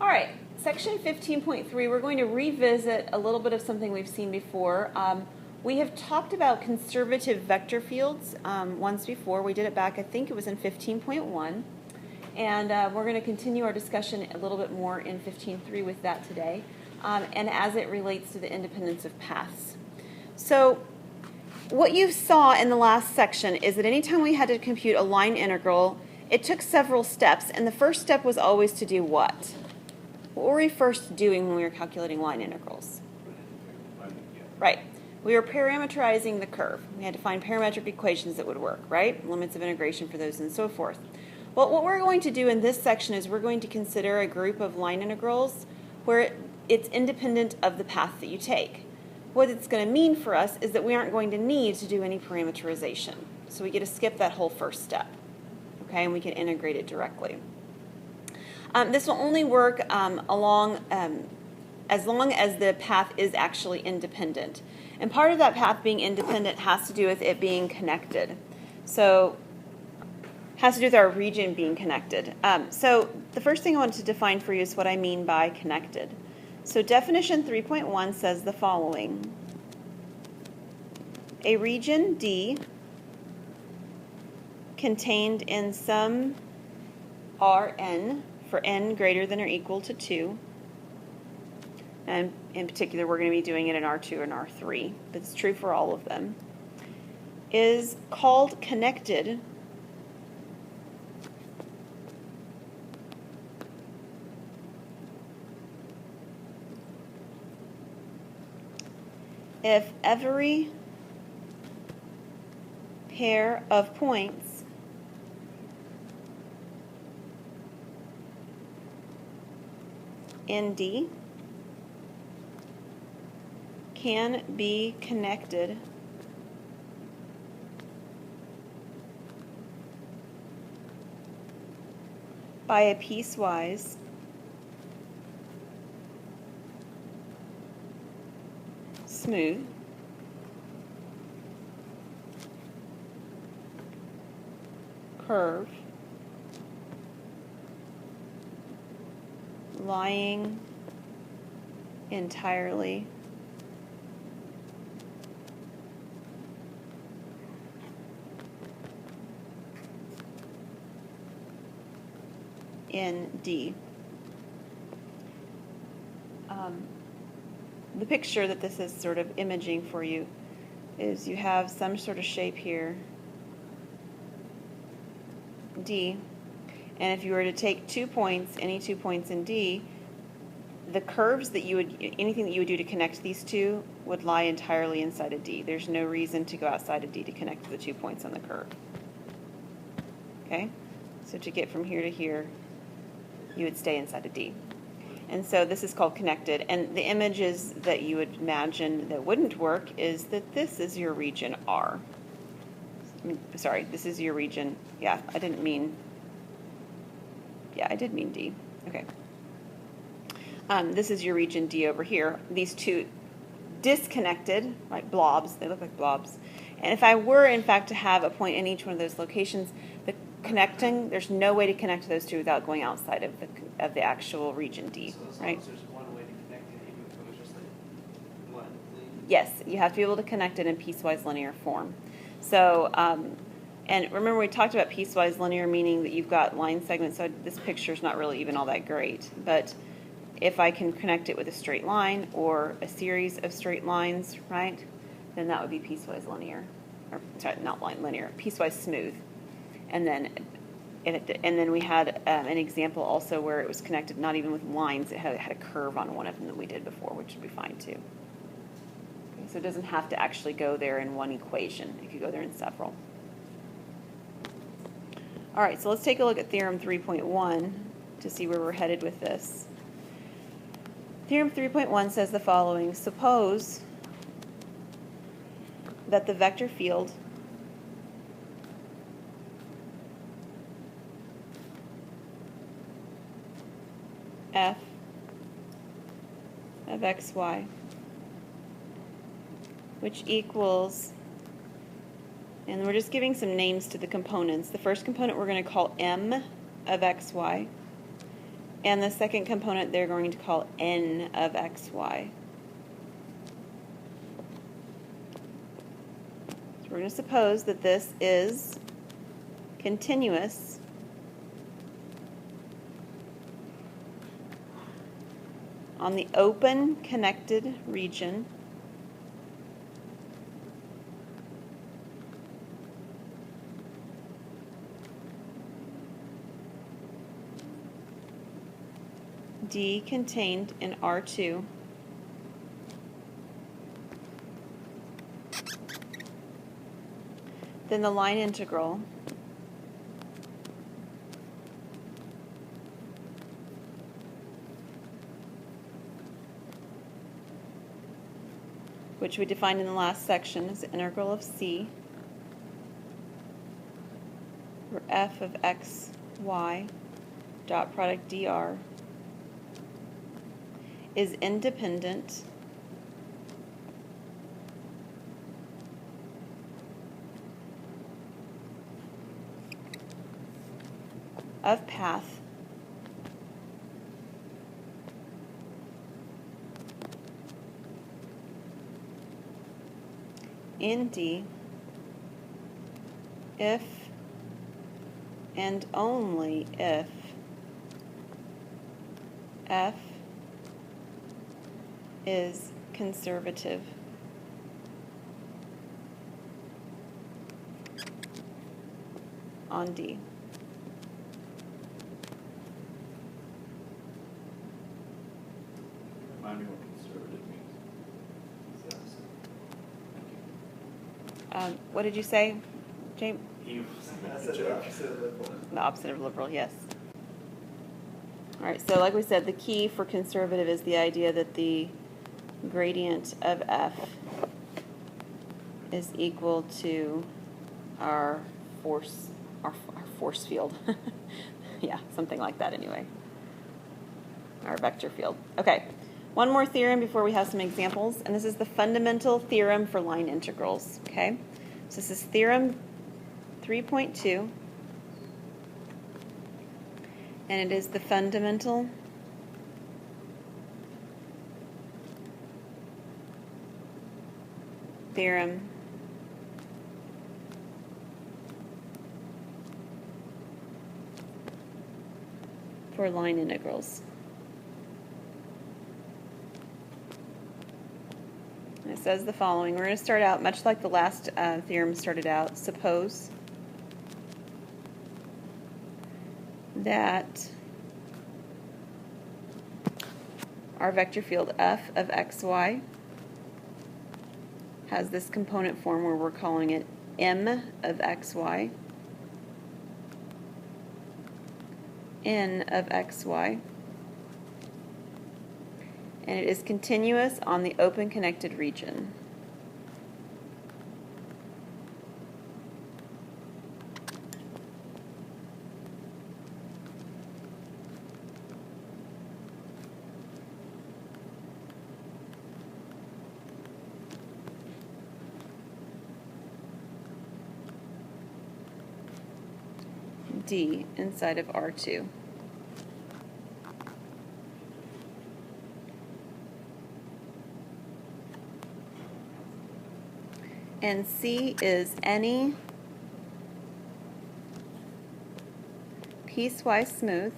All right, section 15.3, we're going to revisit a little bit of something we've seen before. We have talked about conservative vector fields once before. We did it back, I think it was in 15.1. And we're going to continue our discussion a little bit more in 15.3 with that today, and as it relates to the independence of paths. So what you saw in the last section is that anytime we had to compute a line integral, it took several steps, and the first step was always to do what? What were we first doing when we were calculating line integrals? Right. We were parameterizing the curve. We had to find parametric equations that would work, right? Limits of integration for those and so forth. Well, what we're going to do in this section is we're going to consider a group of line integrals where it's independent of the path that you take. What it's going to mean for us is that we aren't going to need to do any parameterization. So we get to skip that whole first step, okay, and we can integrate it directly. This will only work as long as the path is actually independent. And part of that path being independent has to do with it being connected. So has to do with our region being connected. So the first thing I want to define for you is what I mean by connected. So definition 3.1 says the following. A region D contained in some Rn for n greater than or equal to 2, and in particular we're going to be doing it in R2 and R3, but it's true for all of them, is called connected if every pair of points in D can be connected by a piecewise smooth curve lying entirely in D. The picture that this is sort of imaging for you is you have some sort of shape here, D, and if you were to take 2 points, any 2 points in D, the curves that you would, anything that you would do to connect these two would lie entirely inside of D. There's no reason to go outside of D to connect the 2 points on the curve. Okay? So to get from here to here, you would stay inside of D. And so this is called connected. And the images that you would imagine that wouldn't work is that this is your region R. Sorry, this is your region. Yeah, I did mean D. Okay. This is your region D over here. These two disconnected, like blobs, they look like blobs. And if I were, in fact, to have a point in each one of those locations, the connecting, there's no way to connect those two without going outside of the actual region D, so right? There's one way to connect it, even if it was just like one lead. Yes, you have to be able to connect it in piecewise linear form. So, and remember we talked about piecewise linear, meaning that you've got line segments, so this picture is not really even all that great. But if I can connect it with a straight line or a series of straight lines, right, then that would be piecewise linear. Or, sorry, not linear, piecewise smooth. And then we had an example also where it was connected not even with lines, it had a curve on one of them that we did before, which would be fine too. Okay, so it doesn't have to actually go there in one equation. It could go there in several. All right, so let's take a look at Theorem 3.1 to see where we're headed with this. Theorem 3.1 says the following. Suppose that the vector field f of xy, which equals, and we're just giving some names to the components. The first component we're going to call m of xy, And the second component they're going to call n of xy. So we're going to suppose that this is continuous on the open connected region D contained in R2 then the line integral which we defined in the last section as the integral of C, where f of x, y, dot product dr is independent of path in D if and only if f is conservative on D. Remind me what conservative means. Yes. Thank you. What did you say, James? You That's make the the joke. opposite of liberal. The opposite of liberal, yes. All right, so like we said, the key for conservative is the idea that the gradient of f is equal to our force field. Yeah, something like that anyway. Our vector field. Okay, one more theorem before we have some examples, and this is the fundamental theorem for line integrals. Okay, so this is theorem 3.2. And it is the fundamental theorem for line integrals. And it says the following. We're going to start out much like the last theorem started out. Suppose that our vector field f of xy has this component form where we're calling it m of xy, n of xy, and it is continuous on the open connected region. D inside of R2. And C is any piecewise smooth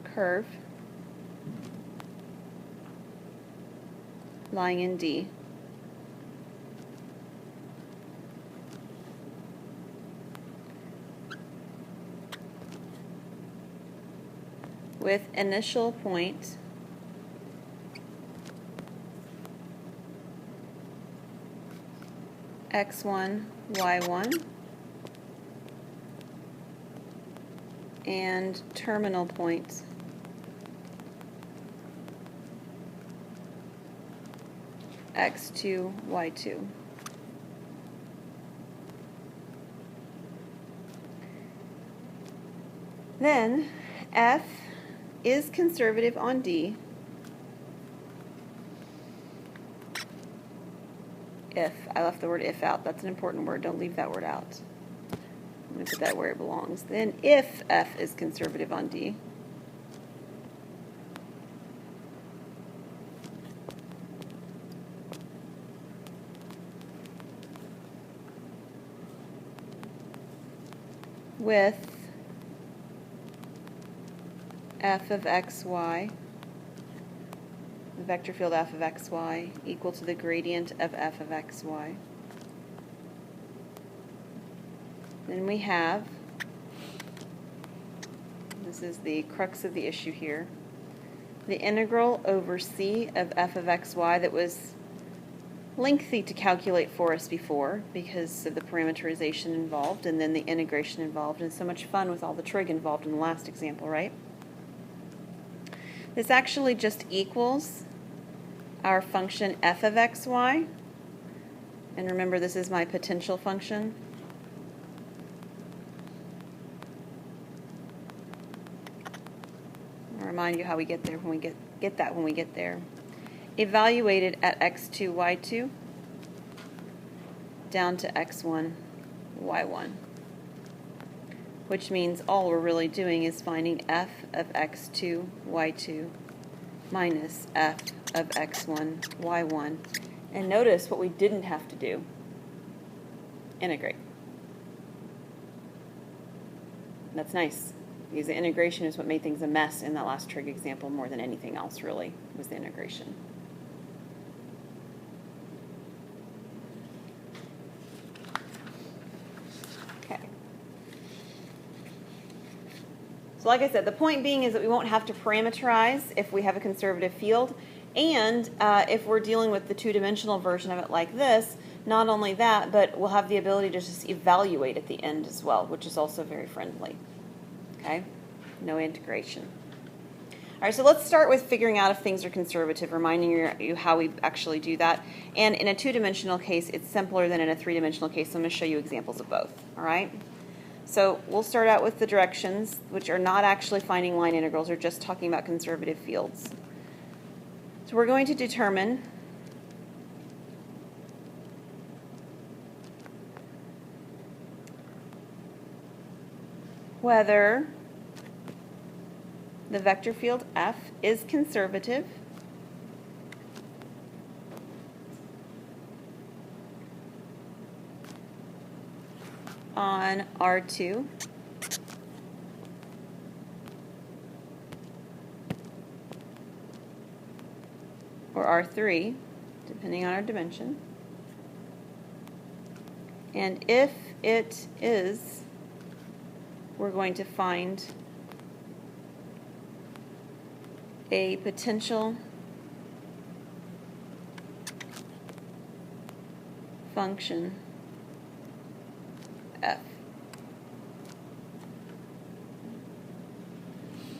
curve lying in D. With initial point x1, y1 and terminal point x2, y2. Then F is conservative on D if. I left the word if out. That's an important word. Don't leave that word out. I'm going to put that where it belongs. Then if F is conservative on D, with f of xy, the vector field f of xy, equal to the gradient of f of xy. Then we have, this is the crux of the issue here, the integral over c of f of xy that was lengthy to calculate for us before because of the parameterization involved and then the integration involved, and so much fun with all the trig involved in the last example, right? This actually just equals our function f of xy, and remember this is my potential function. I'll remind you how we get there when we get that when we get there. Evaluated at x2, y2 down to x1, y1, which means all we're really doing is finding f of x2, y2 minus f of x1, y1. And notice what we didn't have to do. Integrate. That's nice, because the integration is what made things a mess in that last trig example more than anything else, really, was the integration. So like I said, the point being is that we won't have to parameterize if we have a conservative field, and if we're dealing with the two-dimensional version of it like this, not only that, but we'll have the ability to just evaluate at the end as well, which is also very friendly. Okay? No integration. All right, so let's start with figuring out if things are conservative, reminding you how we actually do that. And in a two-dimensional case, it's simpler than in a three-dimensional case, so I'm going to show you examples of both. All right? So we'll start out with the directions, which are not actually finding line integrals, or just talking about conservative fields. So we're going to determine whether the vector field F is conservative on R2 or R3, depending on our dimension. And if it is, we're going to find a potential function F.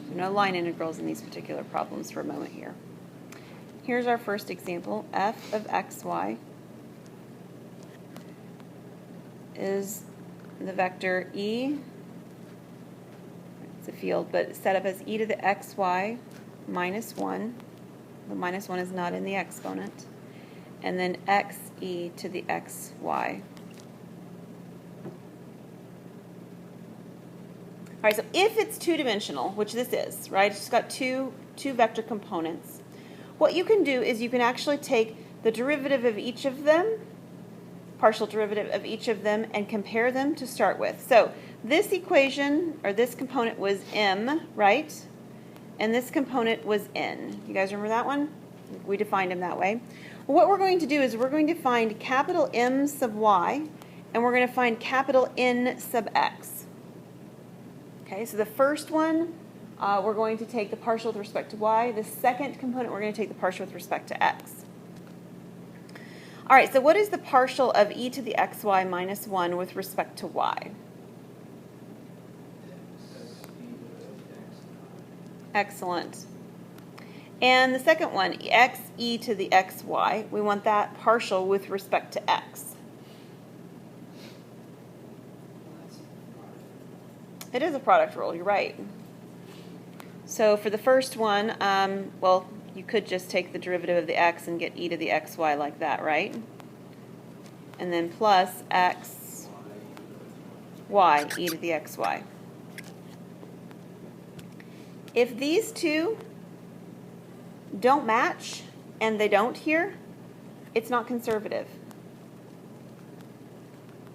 So no line integrals in these particular problems for a moment here. Here's our first example. F of xy is the vector e, it's a field, but it's set up as e to the xy minus 1. The minus 1 is not in the exponent. And then xe to the xy. All right, so if it's two-dimensional, which this is, right, it's just got two vector components, what you can do is you can actually take the derivative of each of them, partial derivative of each of them, and compare them to start with. So this equation, or this component was m, right? And this component was n. You guys remember that one? We defined them that way. Well, what we're going to do is we're going to find capital M sub y, and we're going to find capital N sub x. Okay, so the first one, we're going to take the partial with respect to y. The second component, we're going to take the partial with respect to x. All right, so what is the partial of e to the xy minus 1 with respect to y? Excellent. And the second one, x e to the xy, we want that partial with respect to x. It is a product rule, you're right. So for the first one, well, you could just take the derivative of the x and get e to the xy like that, right? and then plus x, y, e to the xy. If these two don't match, and they don't here, it's not conservative.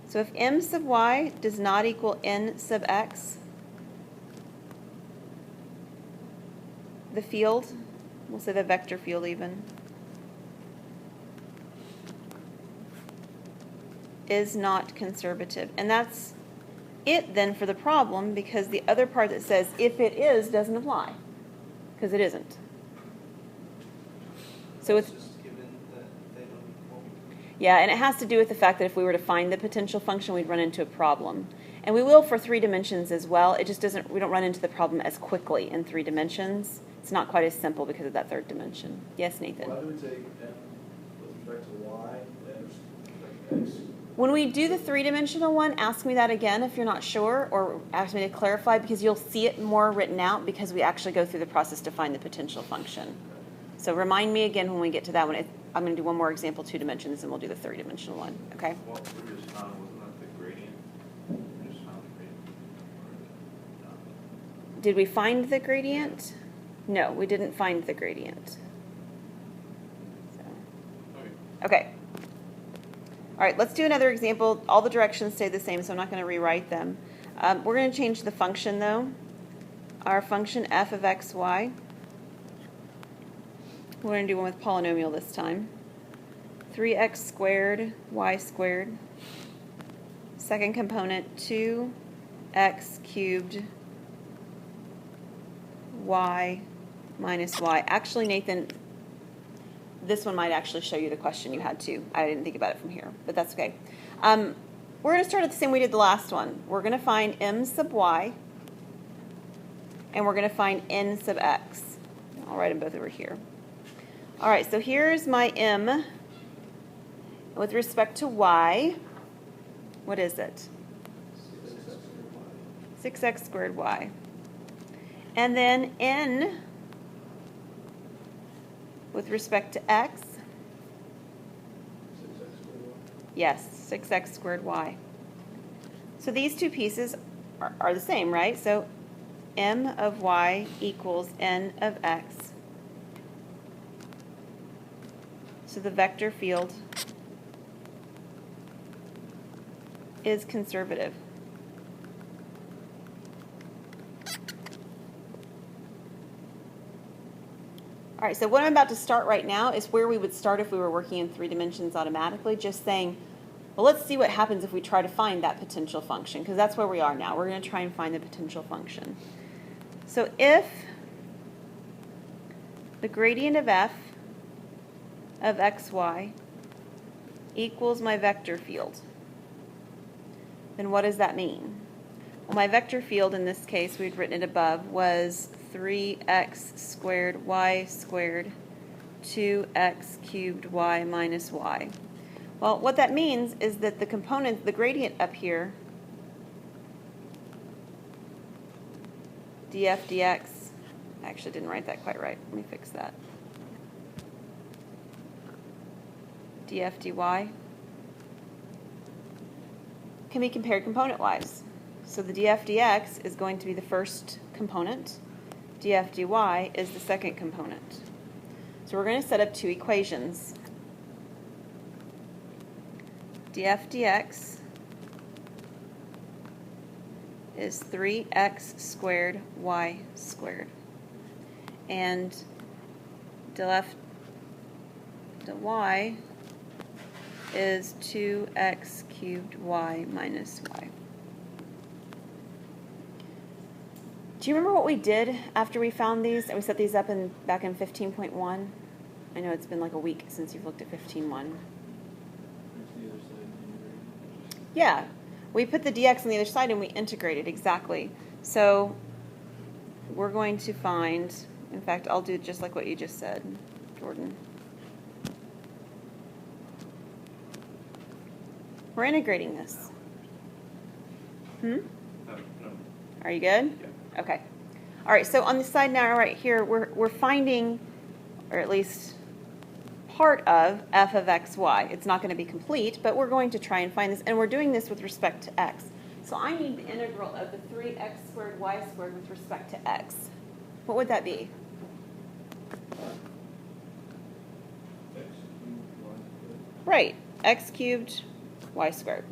So if m sub y does not equal n sub x, the field, we'll say the vector field even, is not conservative. And that's it then for the problem, because the other part that says if it is doesn't apply, because it isn't. So it's just given that they don't equal. yeah, and it has to do with the fact that if we were to find the potential function, we'd run into a problem. And we will for 3 dimensions as well. It just doesn't, we don't run into the problem as quickly in 3 dimensions. It's not quite as simple because of that 3rd dimension. Yes, Nathan? Why do we take m with respect to y and with respect to x? When we do the 3-dimensional one, ask me that again if you're not sure, or ask me to clarify, because you'll see it more written out because we actually go through the process to find the potential function. So remind me again when we get to that one. I'm going to do one more example, 2 dimensions, and we'll do the 3-dimensional one. Okay? What we just found, wasn't that the gradient? We just found the gradient. Or no? Did we find the gradient? No, we didn't find the gradient. So. Okay. All right, let's do another example. All the directions stay the same, so I'm not going to rewrite them. We're going to change the function, though. Our function f of x, y. We're going to do one with polynomial this time. 3x squared, y squared. Second component, 2x cubed, y minus y. Actually, Nathan, this one might actually show you the question you had too. I didn't think about it from here, but that's okay. We're going to start at the same way we did the last one. We're going to find m sub y, and we're going to find n sub x. I'll write them both over here. All right, so here's my m. With respect to y, what is it? 6x squared y. And then n, with respect to x, 6x squared y. yes, 6x squared y. So these two pieces are the same, right? So m of y equals n of x. So the vector field is conservative. All right, so what I'm about to start right now is where we would start if we were working in 3 dimensions automatically, just saying, well, let's see what happens if we try to find that potential function, because that's where we are now. We're going to try and find the potential function. So if the gradient of f of xy equals my vector field, then what does that mean? Well, my vector field in this case, we'd written it above, was 3x squared y squared 2x cubed y minus y. Well, what that means is that the component, the gradient up here, df dx, I actually didn't write that quite right. Let me fix that. df dy can be compared component-wise. So the df dx is going to be the first component. df dy is the second component. So we're going to set up 2 equations. df dx is 3x squared y squared. And df dy is 2x cubed y minus y. Do you remember what we did after we found these? We set these up back in 15.1. I know it's been like a week since you've looked at 15.1. Where's the other side? Yeah, we put the dx on the other side and we integrated, exactly. So we're going to find, in fact, I'll do just like what you just said, Jordan. We're integrating this. No. Are you good? Yeah. Okay. All right, so on the side now right here, we're finding, or at least part of f of xy. It's not going to be complete, but we're going to try and find this, and we're doing this with respect to x. So I need the integral of the 3x squared y squared with respect to x. What would that be? X cubed, y squared. Right, x cubed y squared.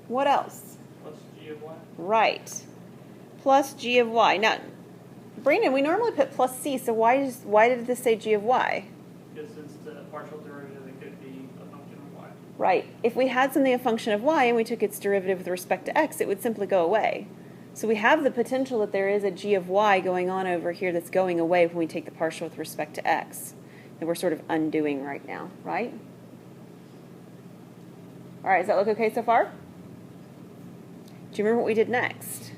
What else? Plus g of y. Right, plus g of y. Now, Brandon, we normally put plus c, so why did this say g of y? Because since the partial derivative, it could be a function of y. Right. If we had something a function of y and we took its derivative with respect to x, it would simply go away. So we have the potential that there is a g of y going on over here that's going away when we take the partial with respect to x, that we're sort of undoing right now, right? All right, does that look okay so far? Do you remember what we did next?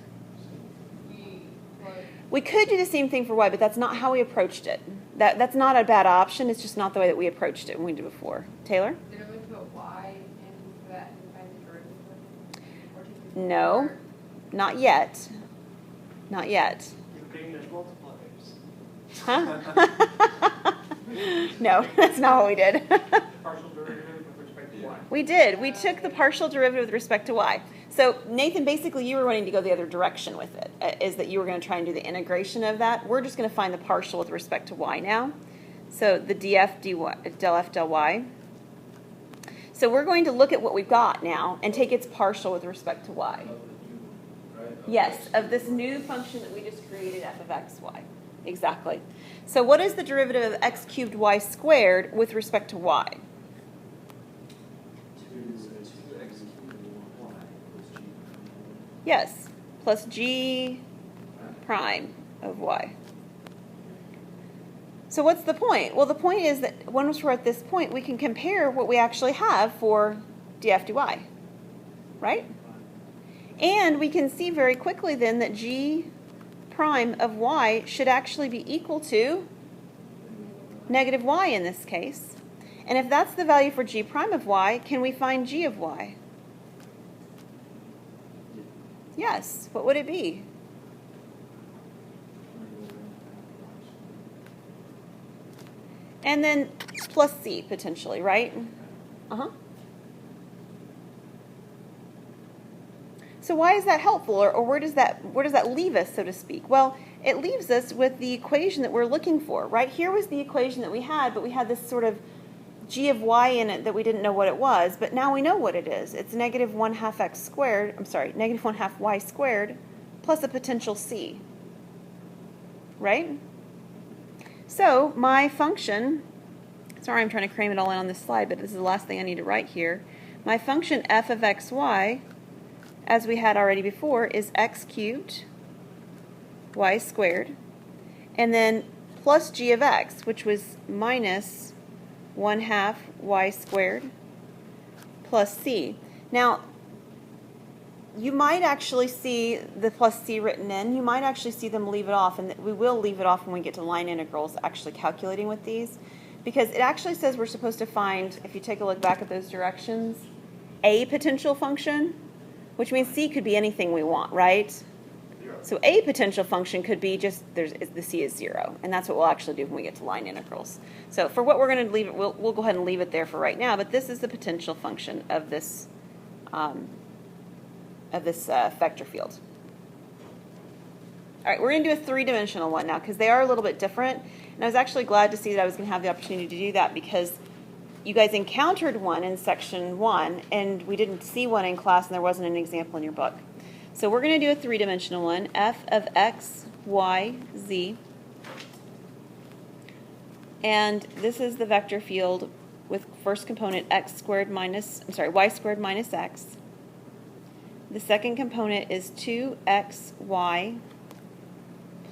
We could do the same thing for y, but that's not how we approached it. That's not a bad option. It's just not the way that we approached it when we did before. Taylor? Did we put y in that and find the derivative? Or did we No, start- not yet. Not yet. You're doing those multipliers. Huh? No, that's not what we did. Partial derivative with respect to y. We did. We took the partial derivative with respect to y. So, Nathan, basically you were wanting to go the other direction with it, is that you were going to try and do the integration of that. We're just going to find the partial with respect to y now. So, the df dy, del f del y. So, we're going to look at what we've got now and take its partial with respect to y. Of the new, right? Yes, of this new function that we just created, f of xy. Exactly. So, what is the derivative of x cubed y squared with respect to y? 2x cubed y plus g. Yes, plus g prime of y. So what's the point? Well, the point is that once we're at this point, we can compare what we actually have for df dy, right? And we can see very quickly then that g prime of y should actually be equal to negative y in this case. And if that's the value for g prime of y, can we find g of y? Yes. What would it be? And then plus c potentially, right? Uh-huh. So why is that helpful, or where does that leave us, so to speak? Well, it leaves us with the equation that we're looking for, right? Here was the equation that we had, but we had this sort of g of y in it that we didn't know what it was, but now we know what it is. It's negative 1/2 x squared, negative 1/2 y squared plus a potential c, right? So my function, sorry I'm trying to cram it all in on this slide, but this is the last thing I need to write here. My function f of xy, as we had already before, is x cubed y squared, and then plus g of x, which was minus 1/2 y squared plus c. Now, you might actually see the plus c written in. You might actually see them leave it off, and we will leave it off when we get to line integrals, actually calculating with these, because it actually says we're supposed to find, if you take a look back at those directions, a potential function, which means c could be anything we want, right? So a potential function could be just, the c is 0, and that's what we'll actually do when we get to line integrals. So for what we're going to leave it, we'll go ahead and leave it there for right now, but this is the potential function of this vector field. All right, we're going to do a three-dimensional one now because they are a little bit different, and I was actually glad to see that I was going to have the opportunity to do that because you guys encountered one in section 1, and we didn't see one in class, and there wasn't an example in your book. So we're going to do a three-dimensional one, f of x, y, z. And this is the vector field with first component y squared minus x. The second component is 2xy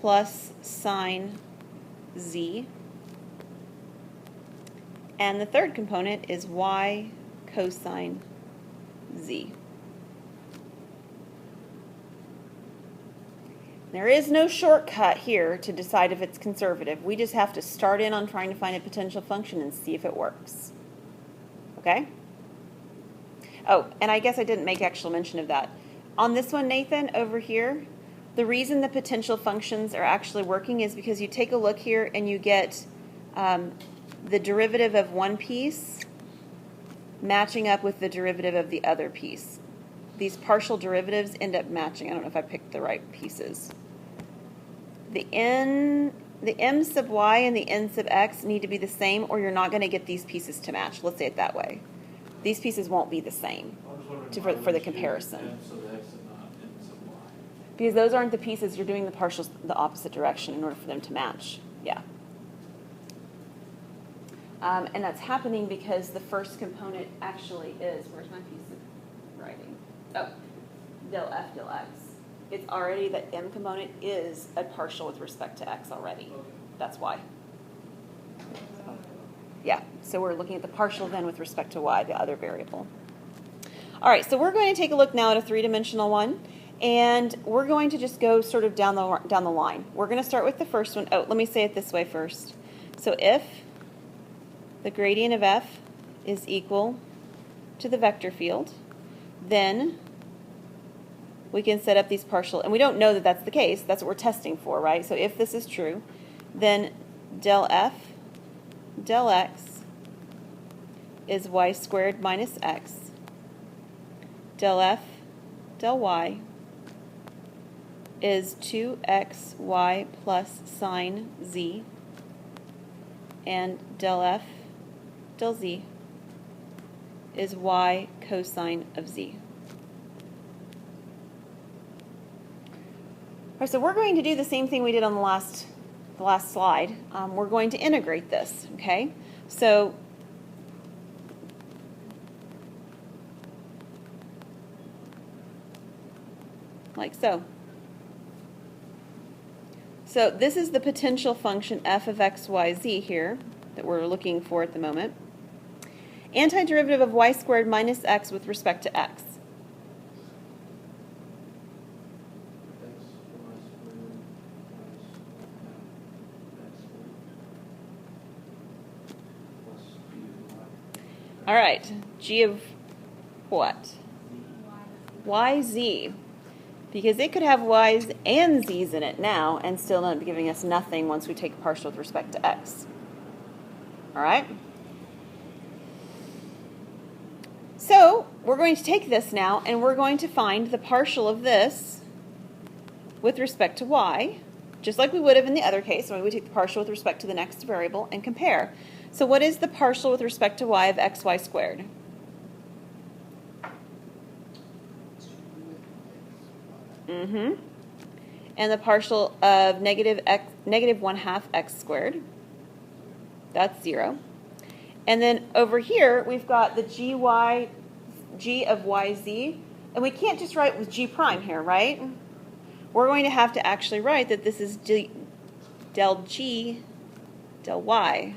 plus sine z. And the third component is y cosine z. There is no shortcut here to decide if it's conservative. We just have to start in on trying to find a potential function and see if it works. Okay? Oh, and I guess I didn't make actual mention of that. On this one, Nathan, over here, the reason the potential functions are actually working is because you take a look here and you get the derivative of one piece matching up with the derivative of the other piece. These partial derivatives end up matching. I don't know if I picked the right pieces. The m sub y and the n sub x need to be the same, or you're not going to get these pieces to match. Let's say it that way. These pieces won't be the same I was wondering for why the we choose comparison. M sub x and not M sub y. Because those aren't the pieces. You're doing the partials the opposite direction in order for them to match. Yeah. And that's happening because the first component actually is, where's my piece of writing? Oh, del f del x. It's already, that m component is a partial with respect to x already. Okay. That's why. Yeah, so we're looking at the partial then with respect to y, the other variable. All right, so we're going to take a look now at a three-dimensional one, and we're going to just go sort of down the line. We're going to start with the first one. Oh, let me say it this way first. So if the gradient of f is equal to the vector field, then we can set up these partial, and we don't know that that's the case. That's what we're testing for, right? So if this is true, then del f del x is y squared minus x. Del f del y is 2xy plus sine z. And del f del z is y cosine of z. All right, so we're going to do the same thing we did on the last slide. We're going to integrate this, okay? So like so. So this is the potential function f of x, y, z here that we're looking for at the moment. Antiderivative of y squared minus x with respect to x. X, y squared, x squared, plus b of y. All right, g of what? Y, z. Because it could have y's and z's in it now and still end up giving us nothing once we take a partial with respect to x. All right? So we're going to take this now and we're going to find the partial of this with respect to y, just like we would have in the other case when we take the partial with respect to the next variable and compare. So what is the partial with respect to y of xy squared? Mm-hmm. And the partial of negative 1/2 x squared. That's 0. And then over here, we've got the g of yz. And we can't just write with g prime here, right? We're going to have to actually write that this is del g del y.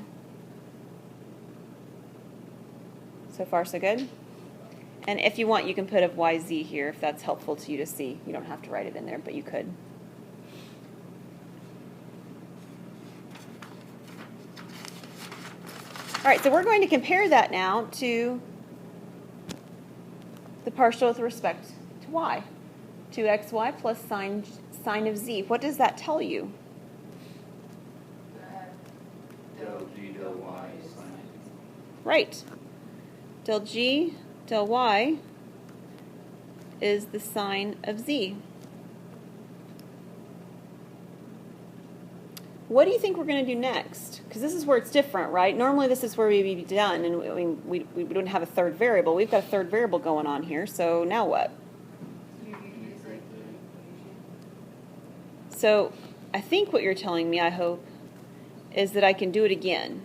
So far, so good? And if you want, you can put of yz here if that's helpful to you to see. You don't have to write it in there, but you could. All right, so we're going to compare that now to the partial with respect to y. 2xy plus sine of z. What does that tell you? Del G del Y sine. Right. Del g del y is the sine of z. What do you think we're going to do next? Because this is where it's different, right? Normally this is where we'd be done, and we don't have a third variable. We've got a third variable going on here, so now what? So I think what you're telling me, I hope, is that I can do it again.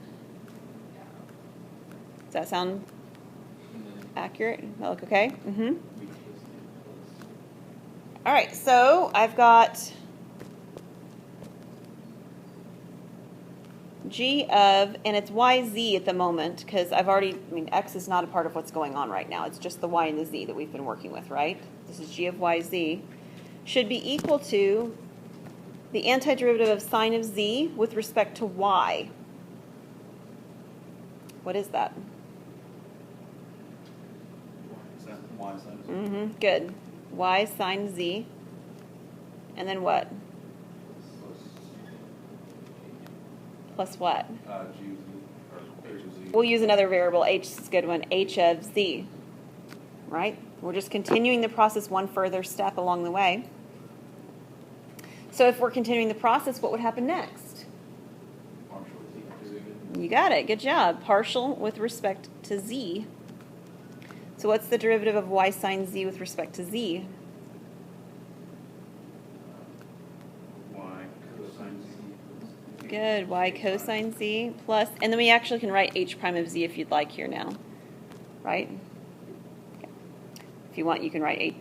Does that sound accurate? Does that look okay? Mm-hmm. All right, so I've got g of, and it's yz at the moment, because x is not a part of what's going on right now. It's just the y and the z that we've been working with, right? This is g of yz. Should be equal to the antiderivative of sine of z with respect to y. What is that? Is that Y sine of Z? Mm-hmm, good. Y sine z. And then what? Plus what? G of Z, or H of Z. We'll use another variable. H is a good one. H of Z. Right? We're just continuing the process one further step along the way. So if we're continuing the process, what would happen next? Partial Z. You got it. Good job. Partial with respect to Z. So what's the derivative of y sine Z with respect to Z? Y cosine Z. Good. Y cosine Z plus, and then we actually can write H prime of Z if you'd like here now. Right? Okay. If you want, you can write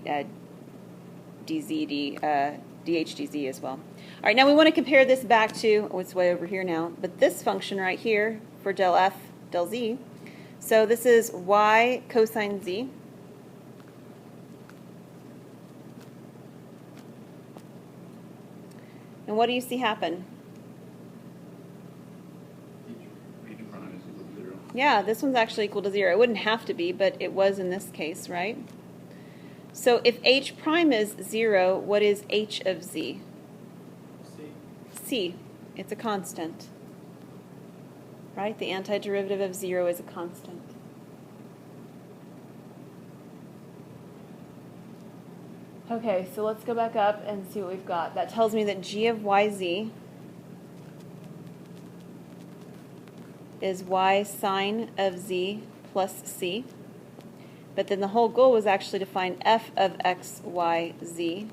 DH dz as well. All right, now we want to compare this back to, oh, it's way over here now, but this function right here for del f del z. So this is y cosine z. And what do you see happen? H prime is equal to 0. Yeah, this one's actually equal to 0. It wouldn't have to be, but it was in this case, right? So if h prime is 0, what is h of z? C. C. It's a constant. Right? The antiderivative of 0 is a constant. Okay, so let's go back up and see what we've got. That tells me that g of yz is y sine of z plus c. But then the whole goal was actually to find f of x, y, z.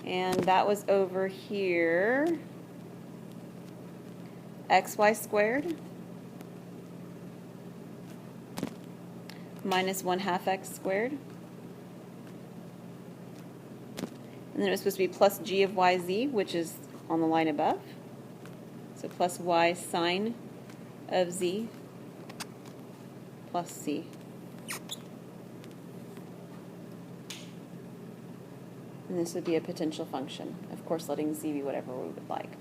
And that was over here. Xy squared minus 1/2 x squared. And then it was supposed to be plus g of yz, which is on the line above. So plus y sine of z plus c. And this would be a potential function, of course letting z be whatever we would like.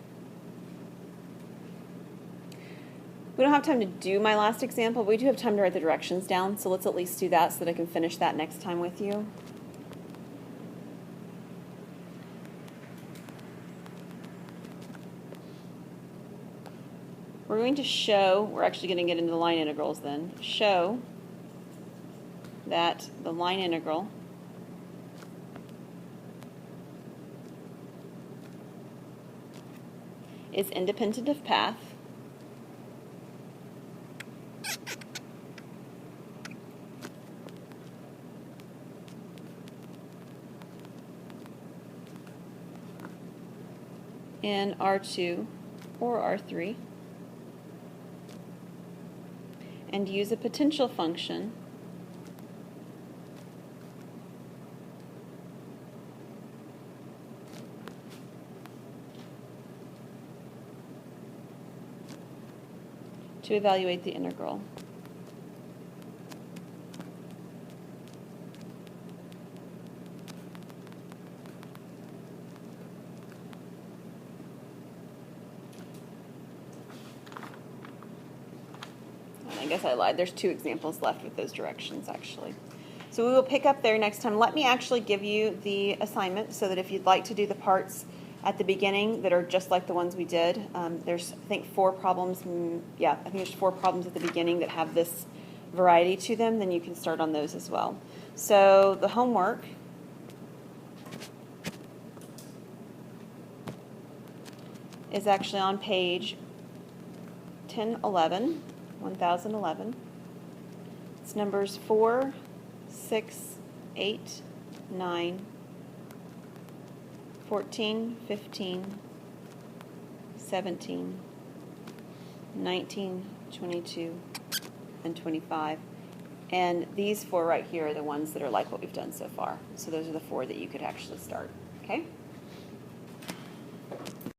We don't have time to do my last example, but we do have time to write the directions down, so let's at least do that so that I can finish that next time with you. We're going to show, we're actually going to get into the line integrals then, show that the line integral is independent of path in R2 or R3 and use a potential function to evaluate the integral. I guess I lied. There's 2 examples left with those directions, actually. So we will pick up there next time. Let me actually give you the assignment so that if you'd like to do the parts at the beginning that are just like the ones we did, there's, I think, 4 problems. Yeah, I think there's 4 problems at the beginning that have this variety to them. Then you can start on those as well. So the homework is actually on page 1011. 1011. It's numbers 4, 6, 8, 9, 14, 15, 17, 19, 22, and 25. And these 4 right here are the ones that are like what we've done so far. So those are the 4 that you could actually start. Okay?